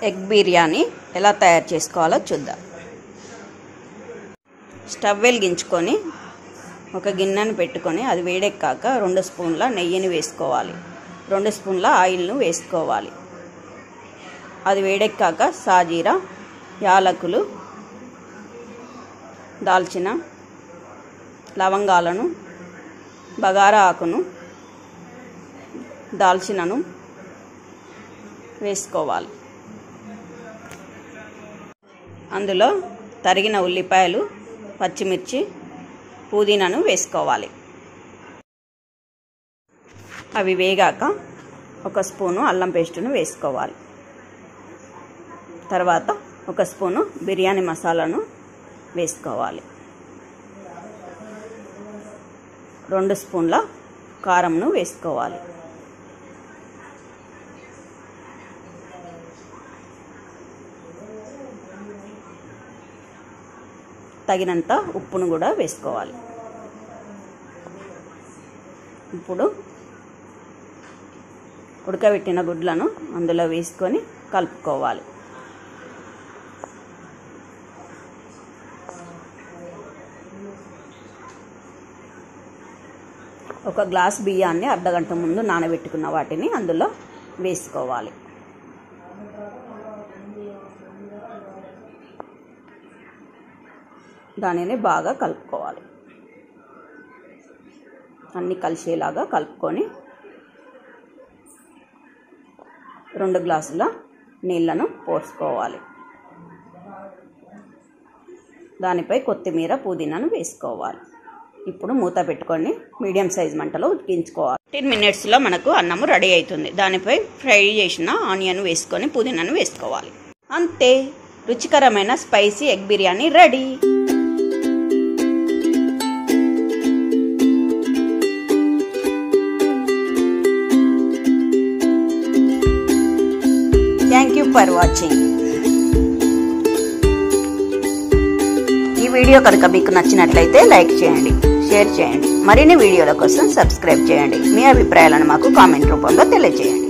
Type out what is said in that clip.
Egg biryani ఎలా తయారు చేసుకోవాలో చూద్దాం. స్టవ్ వెలిగించుకొని ఒక గిన్నెను పెట్టుకొని అది వేడెక్కాక 2 స్పూన్ల నెయ్యిని వేసుకోవాలి. 2 స్పూన్ల ఆయిల్ను వేసుకోవాలి. అది వేడెక్కాక సాజీరా, యాలకులు, దాల్చిన, లవంగాలను, బగారా ఆకును, దాల్చినను వేసుకోవాలి. అందులో తరిగిన ఉల్లిపాయలు, పచ్చిమిర్చి, పుదీనాను వేసుకోవాలి. అవి వేగాక 1 స్పూను అల్లం పేస్టును వేసుకోవాలి. తర్వాత 1 స్పూను బిర్యానీ మసాలాను వేసుకోవాలి. 2 స్పూన్ల కారంను వేసుకోవాలి. తగినంత ఉప్పును కూడా వేసుకోవాలి. ఇప్పుడు ఉడకబెట్టిన గుడ్లను అందులో వేసుకొని కలుపుకోవాలి. ఒక గ్లాస్ బియ్యాన్ని అర్ధగంట ముందు నానబెట్టుకున్న వాటిని అందులో వేసుకోవాలి. దానిని బాగా కలుపుకోవాలి. అన్నీ కలిసేలాగా కలుపుకొని 2 గ్లాసుల నీళ్లను పోసుకోవాలి. దానిపై కొత్తిమీర, పుదీనాను వేసుకోవాలి. ఇప్పుడు మూత పెట్టుకొని మీడియం సైజ్ మంటలో ఉడికించుకోవాలి. 10 మినిట్స్లో మనకు అన్నము రెడీ అవుతుంది. దానిపై ఫ్రై చేసిన ఆనియన్ వేసుకొని పుదీనాను వేసుకోవాలి. అంతే, రుచికరమైన spicy egg biryani ready. Thank you for watching. ఈ వీడియో కనుక మీకు నచ్చినట్లయితే లైక్ చేయండి, షేర్ చేయండి. మరిన్ని వీడియోల కోసం సబ్స్క్రైబ్ చేయండి. మీ అభిప్రాయాలను మాకు కామెంట్ రూపంలో తెలియజేయండి.